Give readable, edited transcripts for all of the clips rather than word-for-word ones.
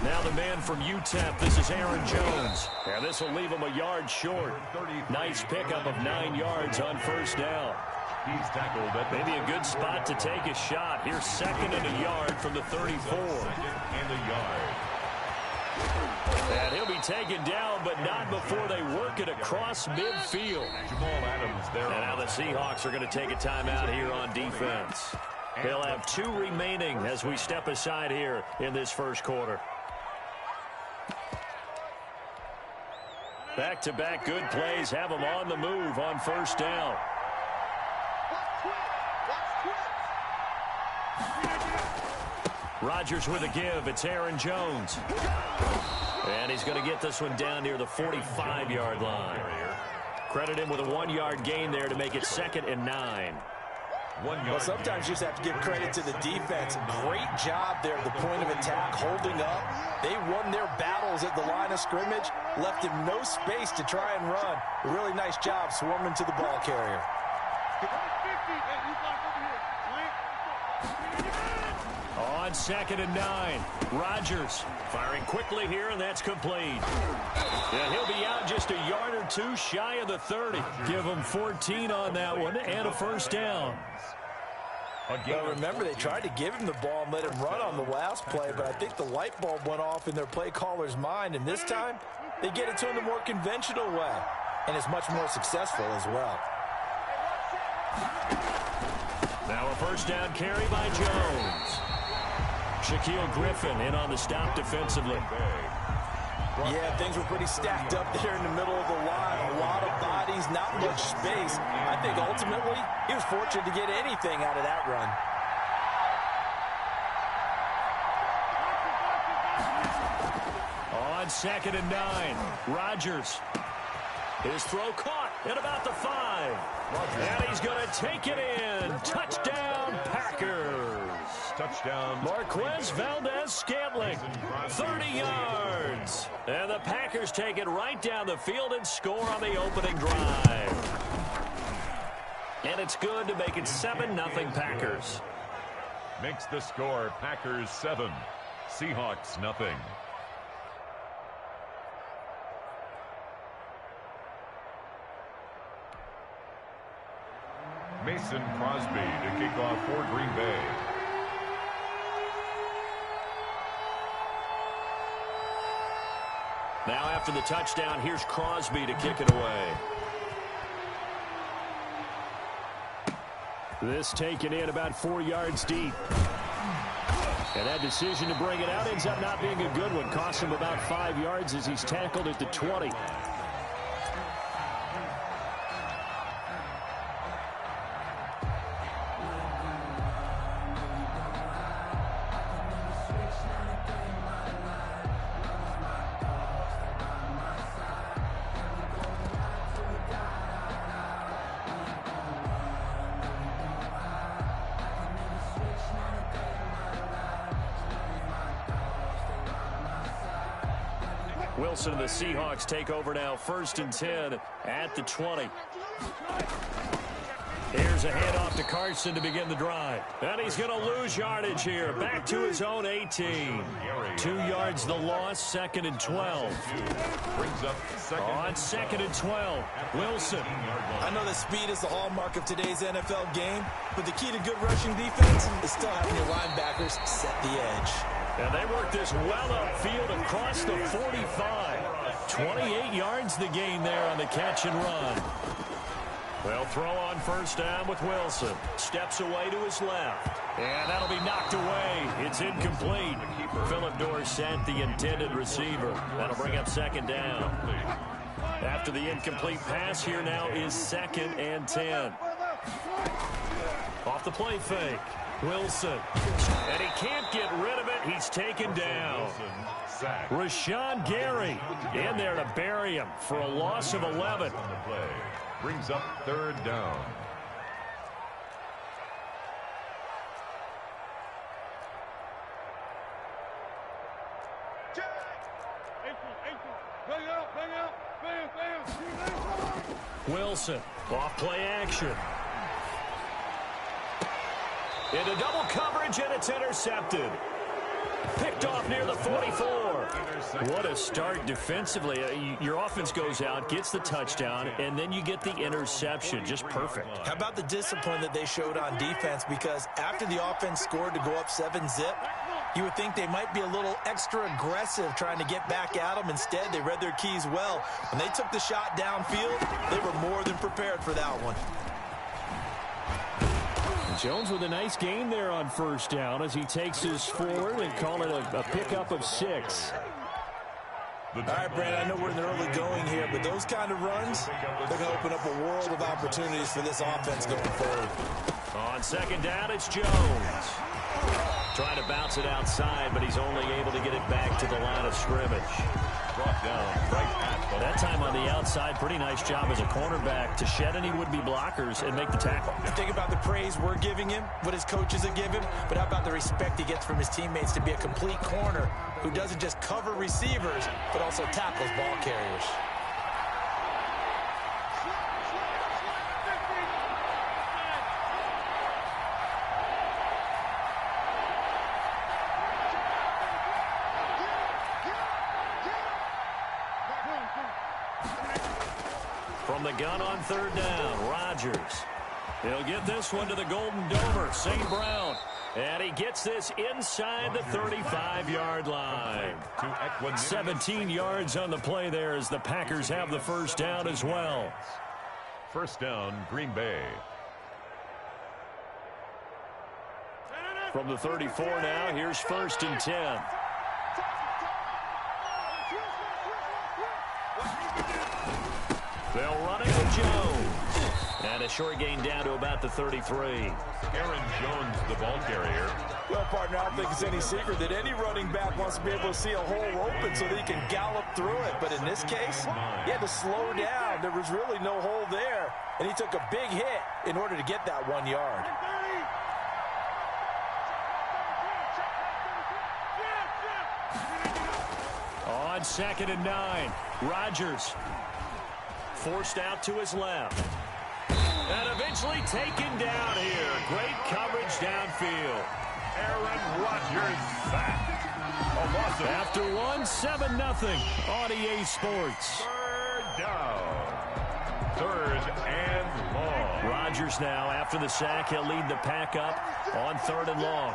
Now the man from UTEP, this is Aaron Jones. And this will leave him a yard short. Nice pickup of 9 yards on first down. He's tackled at maybe a good spot to take a shot. Here's 2nd and a yard from the 34. 2nd and a yard. And he'll be taken down, but not before they work it across midfield. Jamal Adams there. And now the Seahawks are going to take a timeout here on defense. They'll have 2 remaining as we step aside here in this first quarter. Back-to-back good plays have them on the move on first down. Rodgers with a give. It's Aaron Jones. And he's going to get this one down near the 45-yard line. Credit him with a 1-yard gain there to make it 2nd and 9. Well, sometimes you just have to give credit to the defense. Great job there at the point of attack, holding up. They won their battles at the line of scrimmage, left him no space to try and run. A really nice job swarming to the ball carrier. On 2nd and 9, Rodgers firing quickly here, and that's complete. And he'll be out just a yard or 2 shy of the 30. Give him 14 on that one and a first down. Well, remember, they tried to give him the ball and let him run on the last play, but I think the light bulb went off in their play caller's mind, and this time they get it to him the more conventional way, and it's much more successful as well. Now a first down carry by Jones. Shaquille Griffin in on the stop defensively. Yeah, things were pretty stacked up there in the middle of the line. A lot of bodies, not much space. I think ultimately he was fortunate to get anything out of that run. On 2nd and 9, Rodgers. His throw caught at about the 5. And he's going to take it in. Touchdown, Packers. Touchdown. Marquez Valdez-Scantling, 30 yards. And the Packers take it right down the field and score on the opening drive. And it's good to make it 7-0 Packers. Makes the score Packers 7, Seahawks 0. Mason Crosby to kick off for Green Bay. Now after the touchdown, here's Crosby to kick it away. This taken in about 4 yards deep. And that decision to bring it out ends up not being a good one. Cost him about 5 yards as he's tackled at the 20. Wilson and the Seahawks take over now, 1st and 10 at the 20. Here's a handoff to Carson to begin the drive. And he's going to lose yardage here. Back to his own 18. 2 yards the loss, 2nd and 12. Brings up on 2nd and 12. Wilson. I know that speed is the hallmark of today's NFL game, but the key to good rushing defense is still having your linebackers set the edge. And they work this well upfield across the 45. 28 yards the gain there on the catch and run. Well, throw on first down with Wilson. Steps away to his left. And that'll be knocked away. It's incomplete. Philip Dorsett, the intended receiver. That'll bring up 2nd down. After the incomplete pass, here now is 2nd and 10. Off the play fake. Wilson. And he can't get rid of it. He's taken down. Rashawn Gary in there to bury him for a loss of 11. Brings up 3rd down. Wilson, off play action. Into double coverage, and it's intercepted. Picked off near the 44. What a start defensively. Your offense goes out, gets the touchdown, and then you get the interception. Just perfect. How about the discipline that they showed on defense? Because after the offense scored to go up 7-zip, you would think they might be a little extra aggressive trying to get back at them. Instead, they read their keys well. When they took the shot downfield, they were more than prepared for that one. Jones with a nice gain there on first down as he takes us forward and call it a pickup of 6. All right, Brad, I know we're in the early going here, but those kind of runs, they're going to open up a world of opportunities for this offense going forward. On second down, it's Jones. Trying to bounce it outside, but he's only able to get it back to the line of scrimmage. Brought down right at the That time on the outside, pretty nice job as a cornerback to shed any would-be blockers and make the tackle. You think about the praise we're giving him, what his coaches have given him, but how about the respect he gets from his teammates to be a complete corner who doesn't just cover receivers, but also tackles ball carriers. From the gun on third down, Rodgers. He'll get this one to the Golden Domer, St. Brown. And he gets this inside the 35-yard line. 17 yards on the play there as the Packers have the first down as well. First down, Green Bay. From the 34 now, here's 1st and 10. They'll run it with Jones. And a short gain down to about the 33. Aaron Jones, the ball carrier. Well, partner, I don't think it's any secret that any running back wants to be able to see a hole open so that he can gallop through it. But in this case, he had to slow down. There was really no hole there. And he took a big hit in order to get that 1 yard. On 2nd and 9, Rodgers forced out to his left. And eventually taken down here. Great coverage downfield. Aaron Rodgers back. After 7-0 on EA Sports. Third down. 3rd and long. Rodgers now, after the sack, he'll lead the pack up on 3rd and long.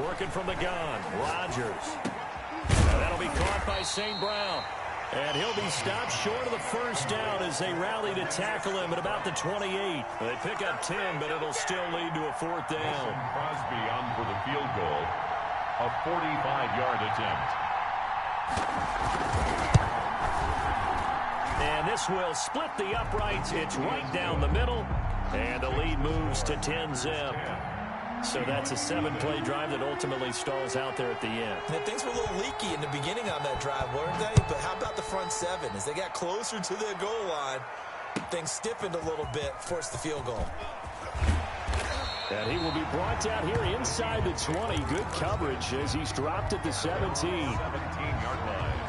Working from the gun, Rodgers. That'll be caught by St. Brown. And he'll be stopped short of the first down as they rally to tackle him at about the 28. They pick up 10, but it'll still lead to a 4th down. Crosby on for the field goal. A 45-yard attempt. And this will split the uprights. It's right down the middle. And the lead moves to 10-zip. So that's a 7-play drive that ultimately stalls out there at the end. And things were a little leaky in the beginning on that drive, weren't they? But how about the front 7? As they got closer to the goal line, things stiffened a little bit, forced the field goal. And he will be brought down here inside the 20. Good coverage as he's dropped at the 17. 17-yard line.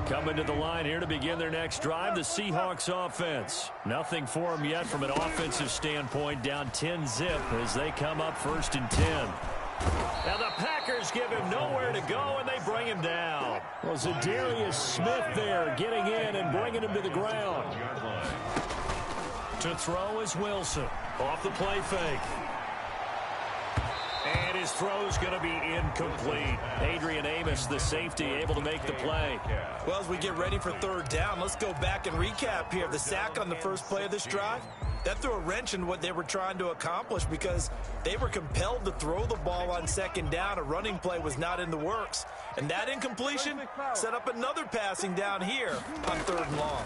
Coming to the line here to begin their next drive, the Seahawks offense. Nothing for them yet from an offensive standpoint, down 10-zip as they come up 1st and 10. Now the Packers give him nowhere to go, and they bring him down. Well, Zadarius Smith there getting in and bringing him to the ground. To throw is Wilson. Off the play fake. And his throw's going to be incomplete. Adrian Amos, the safety, able to make the play. Well, as we get ready for 3rd down, let's go back and recap here. The sack on the first play of this drive, that threw a wrench in what they were trying to accomplish because they were compelled to throw the ball on 2nd down. A running play was not in the works. And that incompletion set up another passing down here on 3rd and long.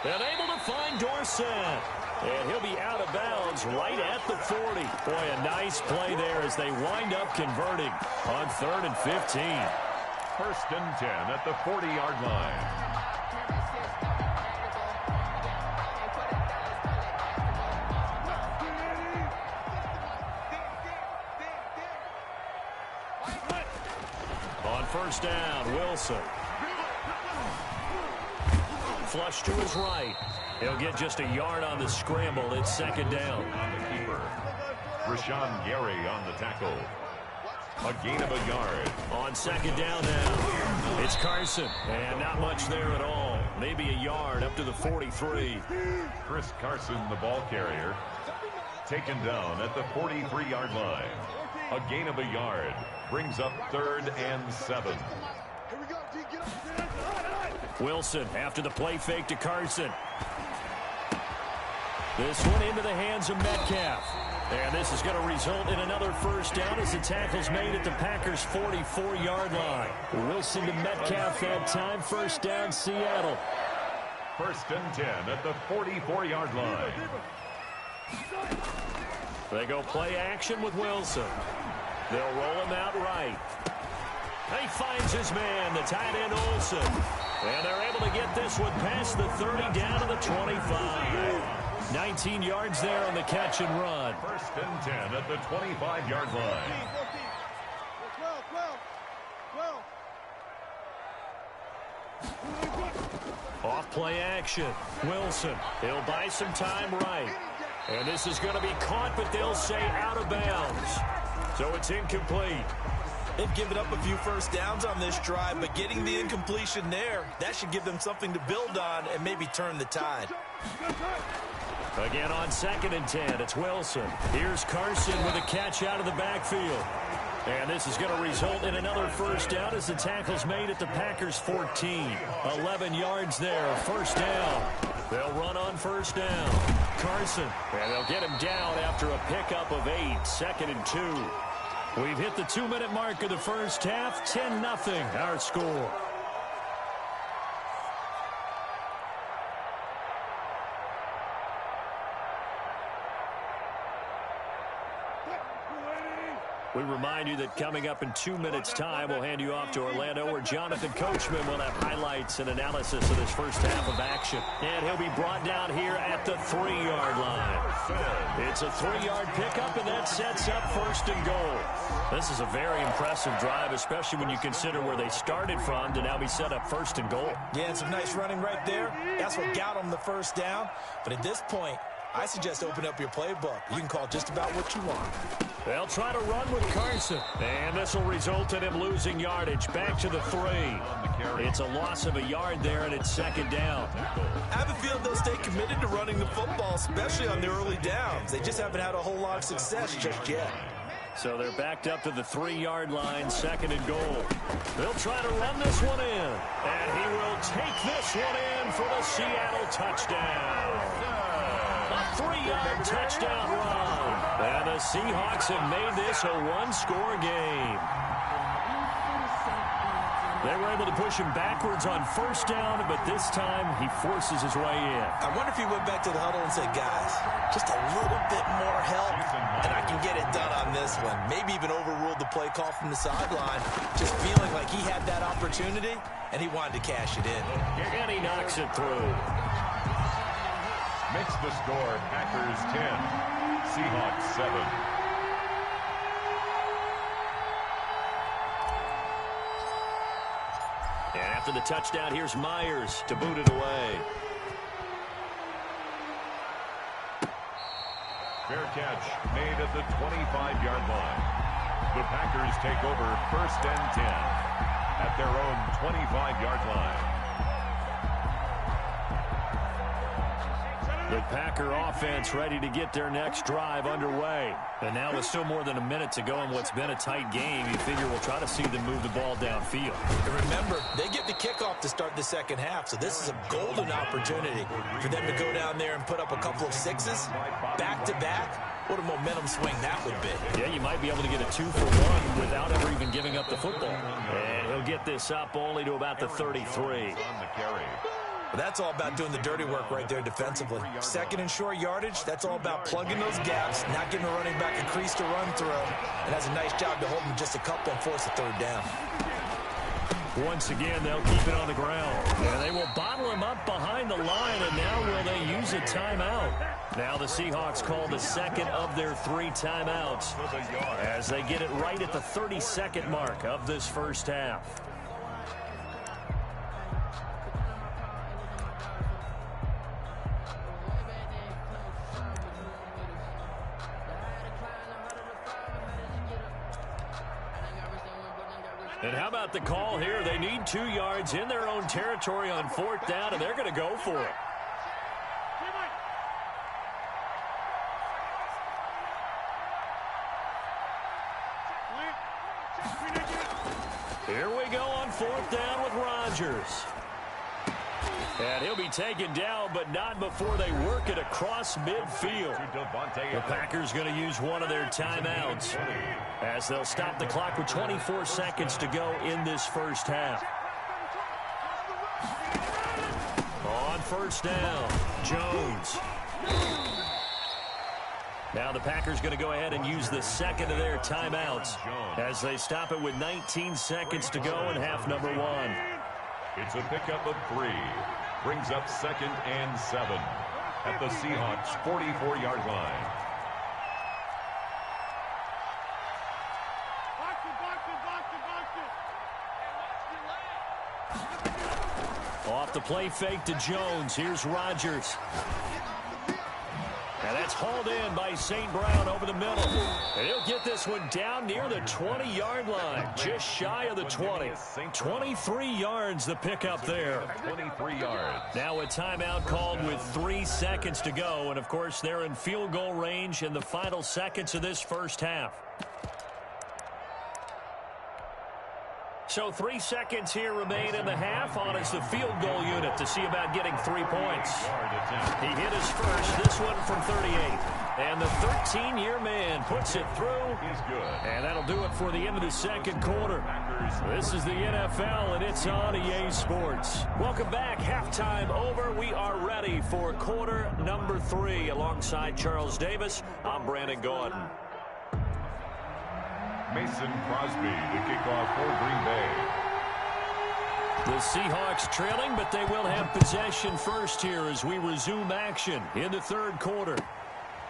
And able to find Dorsett. And he'll be out of bounds right at the 40. Boy, a nice play there as they wind up converting on 3rd and 15. 1st and 10 at the 40-yard line. On 1st down, Wilson. Flush to his right. He'll get just a yard on the scramble. It's 2nd down. On the keeper, Rashawn Gary on the tackle. A gain of a yard. On 2nd down now, it's Carson. And not much there at all. Maybe a yard up to the 43. Chris Carson, the ball carrier, taken down at the 43-yard line. A gain of a yard brings up 3rd and 7. Wilson after the play fake to Carson. This one into the hands of Metcalf. And this is going to result in another 1st down as the tackle's made at the Packers' 44-yard line. Wilson to Metcalf that time. 1st down, Seattle. 1st and 10 at the 44-yard line. They go play action with Wilson. They'll roll him out right. He finds his man, the tight end Olsen. And they're able to get this one past the 30 down to the 25. 19 yards there on the catch and run. 1st and 10 at the 25-yard line. Off play action. Wilson. He'll buy some time right. And this is going to be caught, but they'll say out of bounds. So it's incomplete. They've given up a few 1st downs on this drive, but getting the incompletion there, that should give them something to build on and maybe turn the tide. Again on 2nd and 10, it's Wilson. Here's Carson with a catch out of the backfield. And this is going to result in another 1st down as the tackle's made at the Packers' 14. 11 yards there, 1st down. They'll run on 1st down. Carson, and they'll get him down after a pickup of 8, 2nd and 2. We've hit the 2-minute mark of the 1st half, 10-0 our score. We remind you that coming up in 2 minutes' time, we'll hand you off to Orlando, where Jonathan Coachman will have highlights and analysis of this 1st half of action. And he'll be brought down here at the 3-yard line. It's a 3-yard pickup, and that sets up 1st and goal. This is a very impressive drive, especially when you consider where they started from to now be set up 1st and goal. Yeah, and some nice running right there. That's what got them the 1st down. But at this point, I suggest open up your playbook. You can call just about what you want. They'll try to run with Carson. And this will result in him losing yardage. Back to the 3. It's a loss of a yard there, and it's 2nd down. I have a feeling they'll stay committed to running the football, especially on the early downs. They just haven't had a whole lot of success just yet. So they're backed up to the 3-yard line, 2nd and goal. They'll try to run this one in. And he will take this one in for the Seattle touchdown. A 3-yard touchdown run. And the Seahawks have made this a 1-score game. They were able to push him backwards on 1st down, but this time he forces his way in. I wonder if he went back to the huddle and said, guys, just a little bit more help, and I can get it done on this one. Maybe even overruled the play call from the sideline, just feeling like he had that opportunity, and he wanted to cash it in. And he knocks it through. Makes the score Packers 10, Seahawks 7. And after the touchdown, here's Myers to boot it away. Fair catch made at the 25-yard line. The Packers take over 1st and 10 at their own 25-yard line. The Packer offense ready to get their next drive underway. And now with still more than a minute to go in what's been a tight game, you figure we'll try to see them move the ball downfield. And remember, they get the kickoff to start the 2nd half, so this is a golden opportunity for them to go down there and put up a couple of 6s back-to-back. What a momentum swing that would be. Yeah, you might be able to get a 2-for-1 without ever even giving up the football. And he'll get this up only to about the 33. On the carry. But that's all about doing the dirty work right there defensively. Second and short yardage, that's all about plugging those gaps, not giving a running back a crease to run through, and has a nice job to hold them just a couple and force a third down. Once again, they'll keep it on the ground. And they will bottle him up behind the line, and now will they use a timeout? Now the Seahawks call the second of their 3 timeouts as they get it right at the 30-second mark of this first half. And how about the call here? They need 2 yards in their own territory on 4th down, and they're going to go for it. Here we go on 4th down with Rodgers. And he'll be taken down, but not before they work it across midfield. The Packers going to use one of their timeouts as they'll stop the clock with 24 seconds to go in this first half. On 1st down, Jones. Now the Packers going to go ahead and use the second of their timeouts as they stop it with 19 seconds to go in half number 1. It's a pickup of 3. Brings up 2nd and 7 at the Seahawks' 44-yard line. Off the play fake to Jones. Here's Rodgers. And that's hauled in by St. Brown over the middle. And he'll get this one down near the 20-yard line, just shy of the 20. 23 yards the pickup there. 23 yards. Now a timeout called with 3 seconds to go. And, of course, they're in field goal range in the final seconds of this first half. So 3 seconds here remain in the half. On is the field goal unit to see about getting 3 points. He hit his first, this one from 38. And the 13-year man puts it through. He's good. And that'll do it for the end of the second quarter. This is the NFL, and it's on EA Sports. Welcome back. Halftime over. We are ready for quarter number 3. Alongside Charles Davis, I'm Brandon Gordon. Mason Crosby to kick off for Green Bay. The Seahawks trailing, but they will have possession first here as we resume action in the third quarter.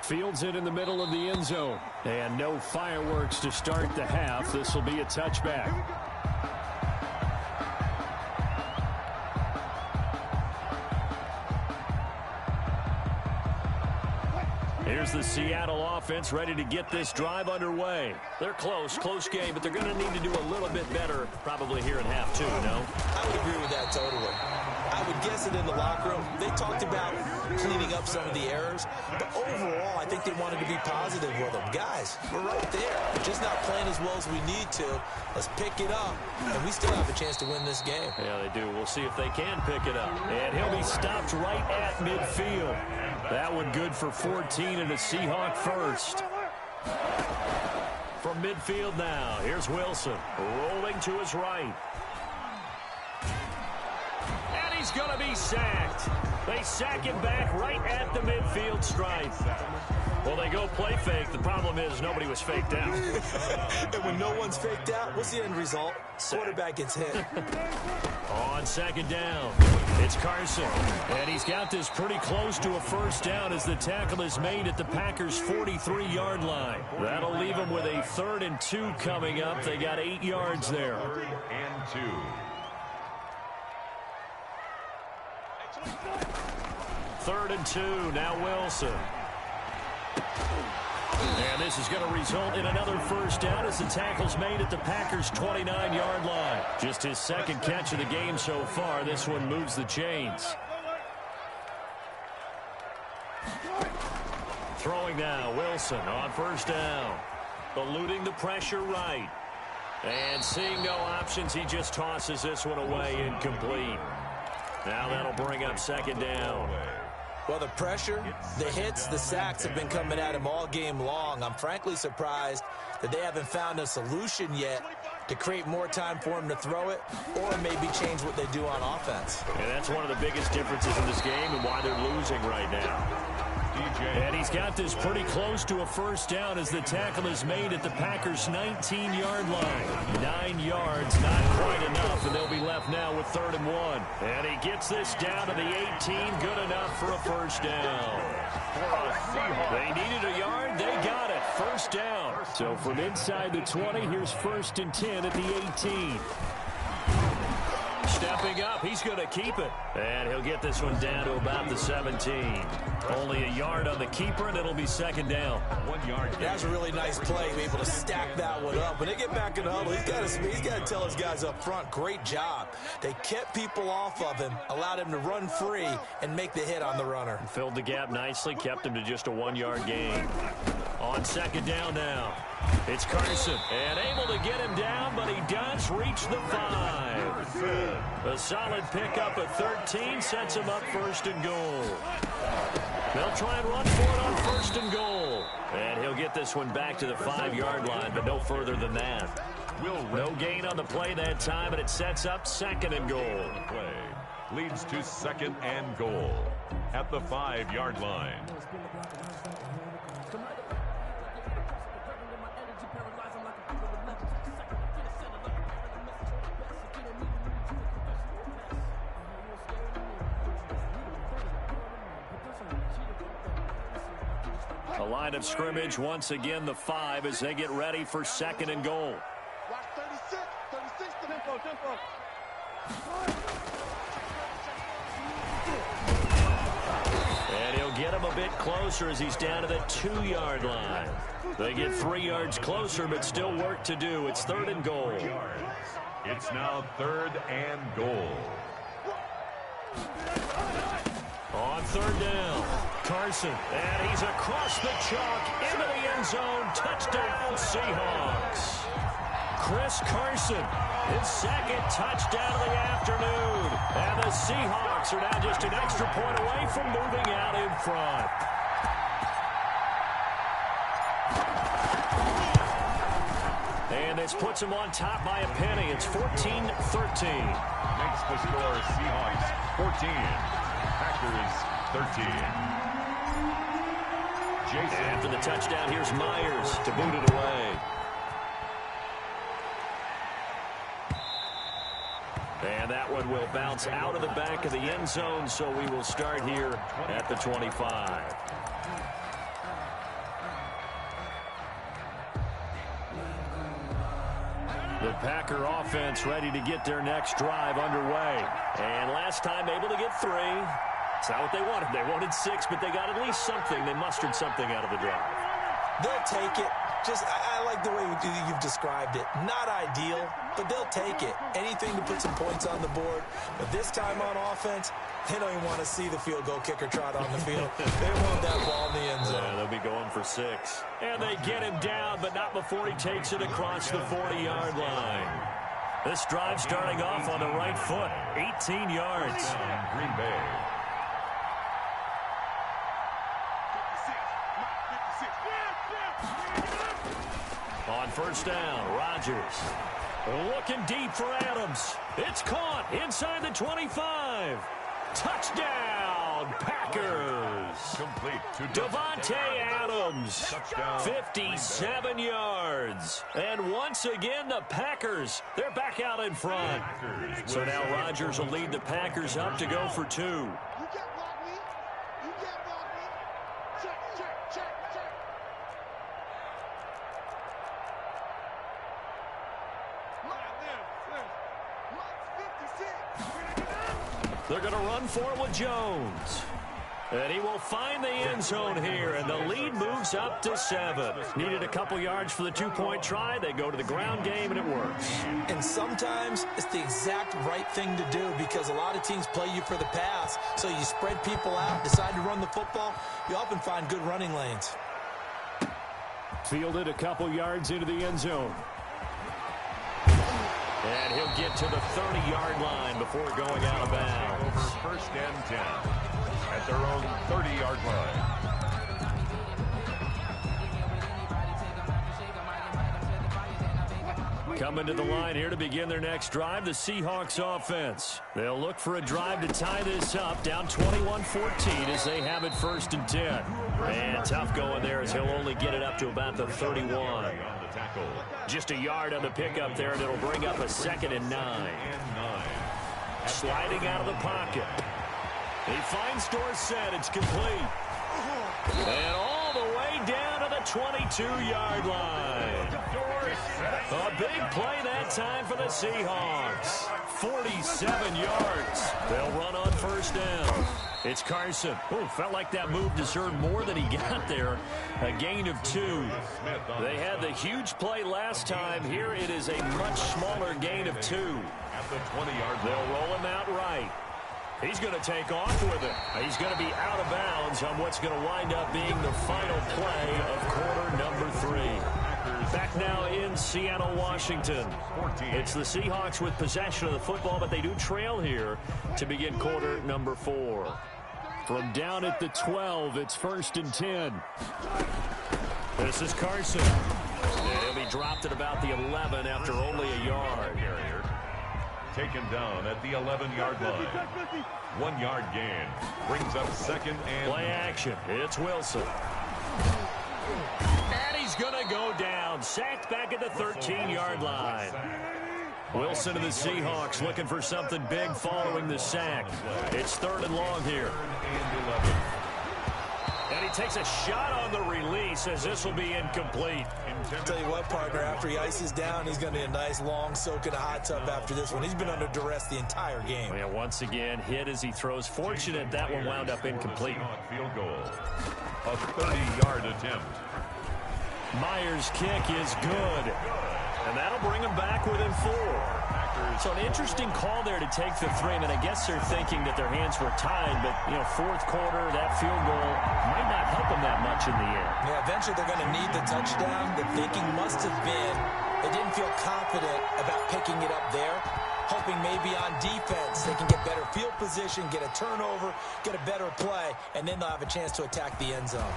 Fields it in the middle of the end zone. And no fireworks to start the half. This will be a touchback. Here's the Seattle offense ready to get this drive underway. They're close game, but they're going to need to do a little bit better probably here in half 2, no? I would agree with that totally. I would guess it in the locker room. They talked about cleaning up some of the errors, but overall, I think they wanted to be positive with them. Guys, we're right there. We're just not playing as well as we need to. Let's pick it up, and we still have a chance to win this game. Yeah, they do. We'll see if they can pick it up. And he'll be stopped right at midfield. That one good for 14 and a Seahawk first. From midfield now, here's Wilson rolling to his right. And he's going to be sacked. They sack him back right at the midfield stripe. Well, they go play fake. The problem is nobody was faked out. And when no one's faked out, what's the end result? Quarterback gets hit. On 2nd down, it's Carson. And he's got this pretty close to a first down as the tackle is made at the Packers' 43-yard line. That'll leave them with a 3rd and 2 coming up. They got 8 yards there. 3rd and 2. 3rd and 2, now Wilson. And this is going to result in another first down as the tackle's made at the Packers' 29-yard line. Just his 2nd catch of the game so far. This one moves the chains. Throwing now, Wilson on 1st down. Eluding the pressure right. And seeing no options, he just tosses this one away incomplete. Now that'll bring up 2nd down. Well, the pressure, the hits, the sacks have been coming at him all game long. I'm frankly surprised that they haven't found a solution yet to create more time for him to throw it or maybe change what they do on offense. And that's one of the biggest differences in this game and why they're losing right now. And he's got this pretty close to a first down as the tackle is made at the Packers' 19-yard line. 9 yards, not quite enough, and they'll be left now with 3rd and 1. And he gets this down to the 18, good enough for a first down. They needed a yard, they got it. First down. So from inside the 20, here's 1st and 10 at the 18. Stepping up, he's going to keep it. And he'll get this one down to about the 17. Only a yard on the keeper, and it'll be 2nd down. 1 yard. That's a really nice play, able to stack that one up. When they get back in the huddle, he's got to tell his guys up front, great job. They kept people off of him, allowed him to run free, and make the hit on the runner. Filled the gap nicely, kept him to just a 1-yard gain. On 2nd down now. It's Carson, and able to get him down, but he does reach the 5. A solid pickup at 13 sets him up 1st and goal. They'll try and run for it on 1st and goal. And he'll get this one back to the 5-yard line, but no further than that. No gain on the play that time, and it sets up 2nd and goal. Play leads to 2nd and goal at the 5-yard line. The line of scrimmage, once again, the 5 as they get ready for 2nd and goal. And he'll get him a bit closer as he's down to the 2-yard line. They get 3 yards closer, but still work to do. It's 3rd and goal. It's now 3rd and goal. On 3rd down, Carson, and he's across the chalk into the end zone. Touchdown, Seahawks. Chris Carson, his 2nd touchdown of the afternoon. And the Seahawks are now just an extra point away from moving out in front. And this puts him on top by a penny. It's 14-13. Makes the score Seahawks 14. Packers 13. Jason. After the touchdown, here's Myers to boot it away. And that one will bounce out of the back of the end zone, so we will start here at the 25. The Packer offense ready to get their next drive underway. And last time able to get 3. It's not what they wanted. They wanted 6, but they got at least something. They mustered something out of the drive. They'll take it. I like the way you've described it. Not ideal, but they'll take it. Anything to put some points on the board. But this time on offense, they don't even want to see the field goal kicker trot on the field. They want that ball in the end zone. Yeah, they'll be going for 6. And they get him down, but not before he takes it across the 40-yard line. This drive starting off on the right foot. 18 yards. Green Bay. On 1st down, Rodgers looking deep for Adams. It's caught inside the 25. Touchdown, Packers. Complete to Devontae Adams. Touchdown. 57 yards. And once again, the Packers, they're back out in front. So now Rodgers will lead the Packers up to go for 2. They're going to run for it with Jones. And he will find the end zone here, and the lead moves up to 7. Needed a couple yards for the 2-point try. They go to the ground game, and it works. And sometimes it's the exact right thing to do because a lot of teams play you for the pass. So you spread people out, decide to run the football. You often find good running lanes. Fielded a couple yards into the end zone. And he'll get to the 30-yard line before going out of bounds. Over 1st and 10. at their own 30-yard line. Coming to the line here to begin their next drive, the Seahawks offense. They'll look for a drive to tie this up, down 21-14 as they have it 1st and 10. And tough going there as he'll only get it up to about the 31. Just a yard on the pickup there, and it'll bring up a 2nd and 9. Sliding out of the pocket. He finds Dorsett. It's complete. And all the way down to the 22-yard line. A big play that time for the Seahawks. 47 yards. They'll run on 1st down. It's Carson. Oh, felt like that move deserved more than he got there. A gain of 2. They had the huge play last time. Here it is a much smaller gain of 2. At the 20-yard line. They'll roll him out right. He's going to take off with it. He's going to be out of bounds on what's going to wind up being the final play of quarter number 3. Back now in Seattle, Washington. It's the Seahawks with possession of the football, but they do trail here to begin quarter number 4. From down at the 12, it's 1st and 10. This is Carson. And he'll be dropped at about the 11 after only a yard. Taken down at the 11-yard line. 1-yard gain. Brings up 2nd and... Play action. It's Wilson. And he's going to go down. Sacked back at the 13-yard line. Wilson and the Seahawks looking for something big following the sack. It's 3rd and long here. And he takes a shot on the release as this will be incomplete. I'll tell you what, partner, after he ices down, he's going to be a nice long soak in a hot tub after this one. He's been under duress the entire game. Yeah, once again, hit as he throws. Fortunate that one wound up incomplete. Field goal. A 30-yard attempt. Myers' kick is good. And that'll bring him back within 4. So an interesting call there to take the 3. I mean, I guess they're thinking that their hands were tied, but, you know, 4th quarter, that field goal might not help them that much in the end. Yeah, eventually they're going to need the touchdown. The thinking must have been they didn't feel confident about picking it up there, hoping maybe on defense they can get better field position, get a turnover, get a better play, and then they'll have a chance to attack the end zone.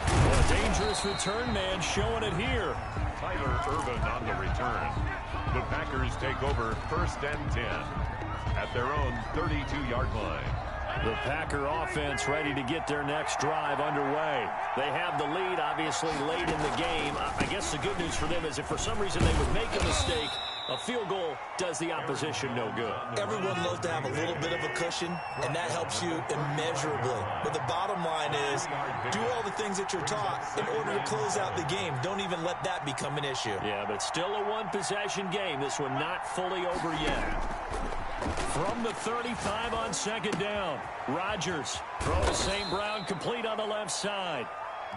Well, a dangerous return man showing it here. Tyler Irvin on the return. The Packers take over 1st and 10 at their own 32-yard line. The Packer offense ready to get their next drive underway. They have the lead, obviously, late in the game. I guess the good news for them is if for some reason they would make a mistake, a field goal does the opposition no good. Everyone loves to have a little bit of a cushion, and that helps you immeasurably. But the bottom line is, do all the things that you're taught in order to close out the game. Don't even let that become an issue. Yeah, but still a one-possession game. This one not fully over yet. From the 35 on 2nd down, Rodgers throws St. Brown complete on the left side.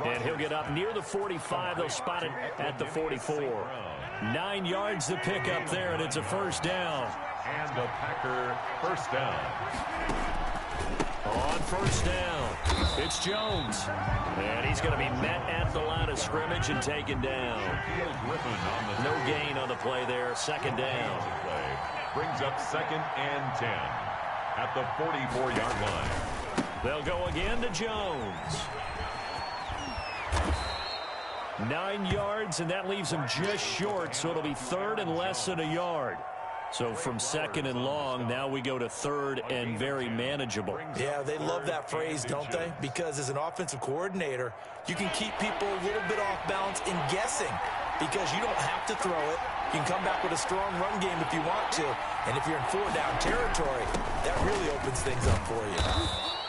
And he'll get up near the 45. They'll spot it at the 44. 9 yards to pick up there, and it's a 1st down. And the Packer 1st down. On 1st down, it's Jones. And he's going to be met at the line of scrimmage and taken down. No gain on the play there. 2nd down. Brings up 2nd and 10 at the 44-yard line. They'll go again to Jones. 9 yards, and that leaves him just short, so it'll be 3rd and less than a yard. So from 2nd and long, now we go to 3rd and very manageable. Yeah, they love that phrase, don't they? Because as an offensive coordinator, you can keep people a little bit off balance in guessing because you don't have to throw it. You can come back with a strong run game if you want to. And if you're in 4-down territory, that really opens things up for you.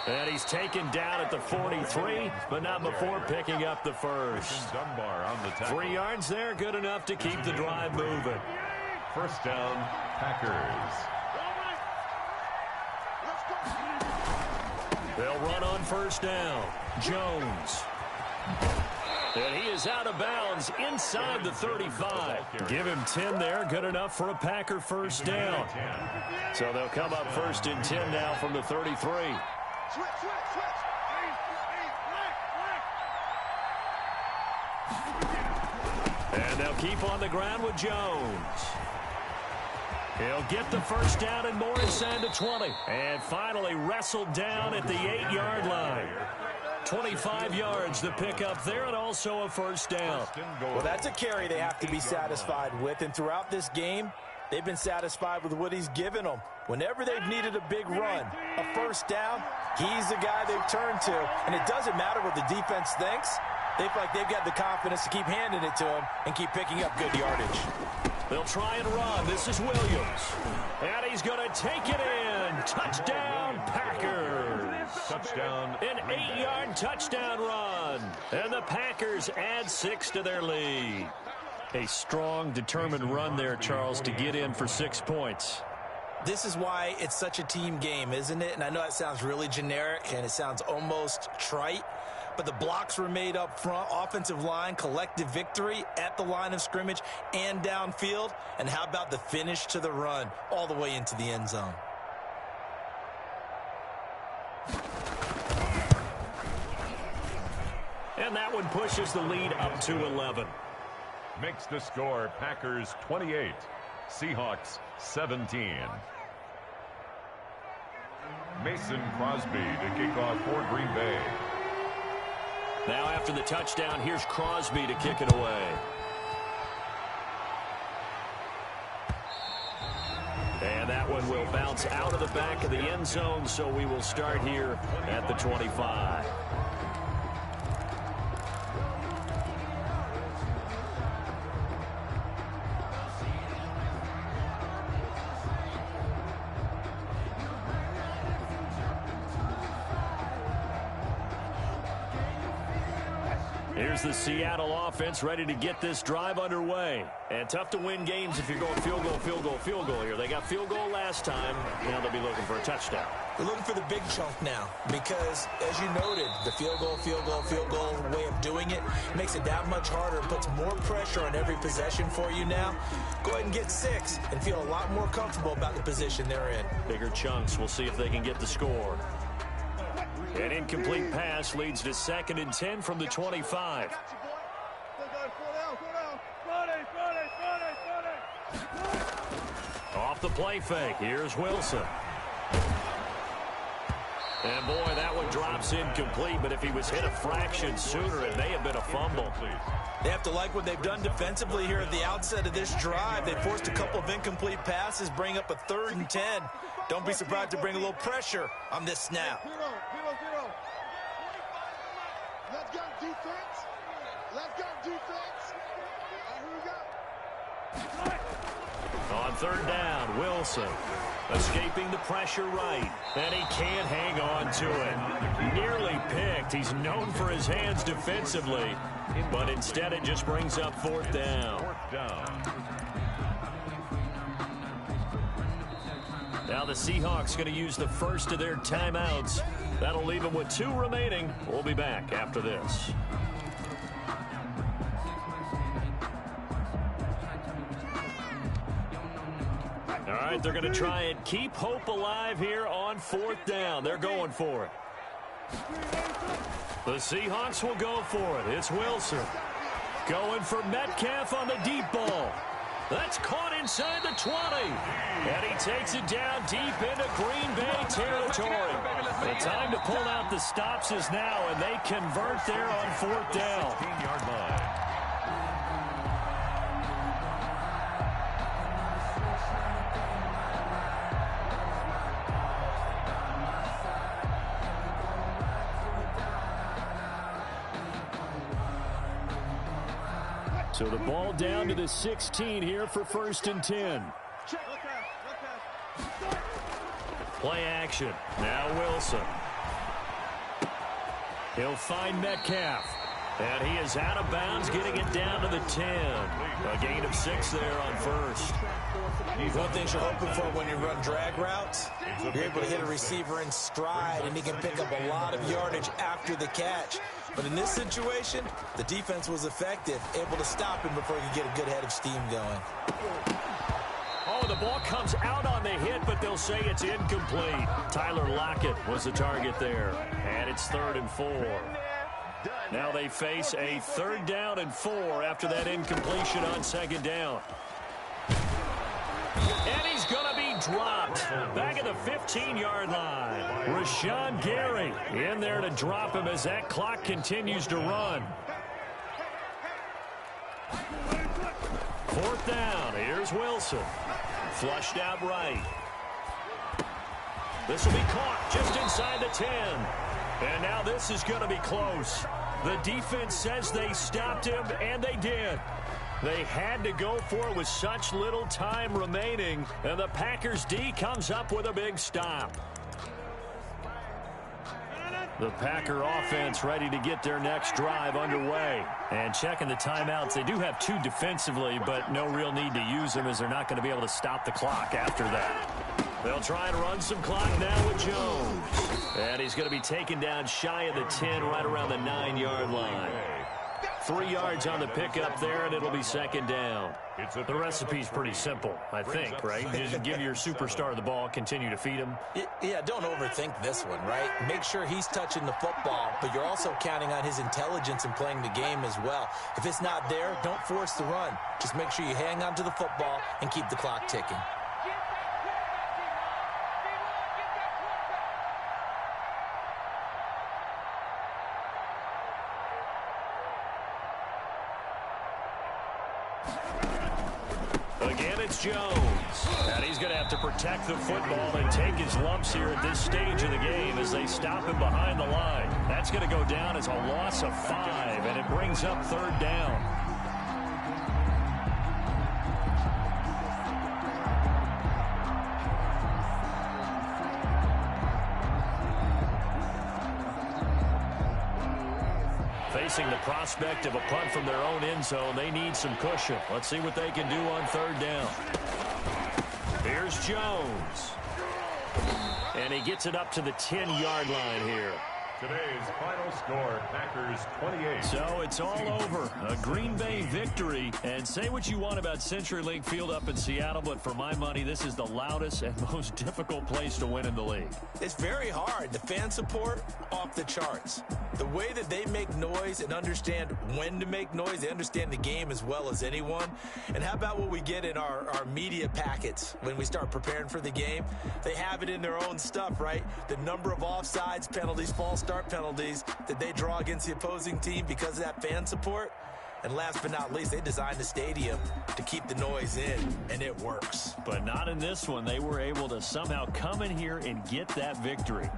And he's taken down at the 43, but not before picking up the 1st. 3 yards there, good enough to keep the drive moving. 1st down, Packers. They'll run on 1st down. Jones. And he is out of bounds inside the 35. Give him 10 there, good enough for a Packer 1st down. So they'll come up 1st and 10 now from the 33. And they'll keep on the ground with Jones. He'll get the first down and more inside the 20. And finally wrestled down at the 8-yard line. 25 yards to pick up there, and also a first down. Well, that's a carry they have to be satisfied with. And throughout this game, they've been satisfied with what he's given them. Whenever they've needed a big run, a first down, he's the guy they've turned to. And it doesn't matter what the defense thinks. They feel like they've got the confidence to keep handing it to him and keep picking up good yardage. They'll try and run. This is Williams. And he's going to take it in. Touchdown, Packers. Touchdown. An 8-yard touchdown run. And the Packers add 6 to their lead. A strong, determined run there, Charles, to get in for 6 points. This is why it's such a team game, isn't it? And I know that sounds really generic and it sounds almost trite, but the blocks were made up front, offensive line, collective victory at the line of scrimmage and downfield. And how about the finish to the run all the way into the end zone? And that one pushes the lead up to 11. Makes the score Packers 28, Seahawks 17. Mason Crosby to kick off for Green Bay. Now after the touchdown, here's Crosby to kick it away. And that one will bounce out of the back of the end zone, so we will start here at the 25. Here's the Seattle offense ready to get this drive underway. And tough to win games if you're going field goal, field goal, field goal here. They got field goal last time. Now they'll be looking for a touchdown. They're looking for the big chunk now because, as you noted, the field goal way of doing it makes it that much harder. It puts more pressure on every possession for you now. Go ahead and get 6 and feel a lot more comfortable about the position they're in. Bigger chunks. We'll see if they can get the score. An incomplete pass leads to 2nd and 10 from the 25. Off the play fake. Here's Wilson. And boy, that one drops incomplete, but if he was hit a fraction sooner, it may have been a fumble. They have to like what they've done defensively here at the outset of this drive. They forced a couple of incomplete passes, bring up a 3rd and 10. Don't be surprised to bring a little pressure on this snap. Let's go defense. Let's go defense. Here we go. On 3rd down, Wilson escaping the pressure right. And he can't hang on to it. Nearly picked. He's known for his hands defensively. But instead it just brings up 4th down. Now the Seahawks going to use the first of their timeouts. That'll leave them with 2 remaining. We'll be back after this. All right, they're going to try and keep hope alive here on 4th down. They're going for it. The Seahawks will go for it. It's Wilson. Going for Metcalf on the deep ball. That's caught inside the 20. And he takes it down deep into Green Bay territory. The time to pull out the stops is now, and they convert there on 4th down. 15-yard line. So the ball down to the 16 here for 1st and 10. Play action. Now Wilson. He'll find Metcalf. And he is out of bounds, getting it down to the 10. A gain of 6 there on 1st. One thing you're hoping for when you run drag routes, you're able to hit a receiver in stride, and he can pick up a lot of yardage after the catch. But in this situation, the defense was effective, able to stop him before he could get a good head of steam going. Oh, the ball comes out on the hit, but they'll say it's incomplete. Tyler Lockett was the target there. And it's 3rd and 4. Now they face a 3rd down and 4 after that incompletion on 2nd down. And he's going to be dropped back at the 15-yard line. Rashawn Gary in there to drop him as that clock continues to run. 4th down. Here's Wilson. Flushed out right. This will be caught just inside the 10. And now this is going to be close. The defense says they stopped him, and they did. They had to go for it with such little time remaining, and the Packers D comes up with a big stop. The Packer offense ready to get their next drive underway. And checking the timeouts, they do have 2 defensively, but no real need to use them as they're not going to be able to stop the clock after that. They'll try and run some clock now with Jones. And he's going to be taken down shy of the 10, right around the 9-yard line. 3 yards on the pickup there, and it'll be 2nd down. The recipe's pretty simple, I think, right? Just give your superstar the ball, continue to feed him. Yeah, don't overthink this one, right? Make sure he's touching the football, but you're also counting on his intelligence in playing the game as well. If it's not there, don't force the run. Just make sure you hang on to the football and keep the clock ticking. Again, it's Jones. And he's going to have to protect the football and take his lumps here at this stage of the game as they stop him behind the line. That's going to go down as a loss of 5, and it brings up 3rd down. Facing the prospect of a punt from their own end zone, they need some cushion. Let's see what they can do on 3rd down. Here's Jones. And he gets it up to the 10-yard line here. Today's final score, Packers 28. So it's all over. A Green Bay victory. And say what you want about CenturyLink Field up in Seattle, but for my money, this is the loudest and most difficult place to win in the league. It's very hard. The fan support, off the charts. The way that they make noise and understand when to make noise, they understand the game as well as anyone. And how about what we get in our media packets when we start preparing for the game? They have it in their own stuff, right? The number of offsides, penalties, false start penalties that they draw against the opposing team because of that fan support. And last but not least, they designed the stadium to keep the noise in, and it works. But not in this one. They were able to somehow come in here and get that victory.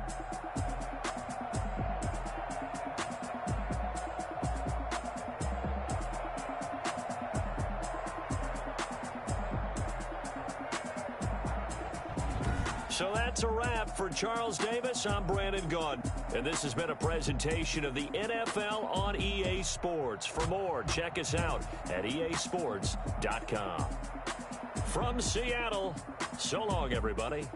So that's a wrap for Charles Davis. I'm Brandon Gunn. And this has been a presentation of the NFL on EA Sports. For more, check us out at easports.com. From Seattle, so long, everybody.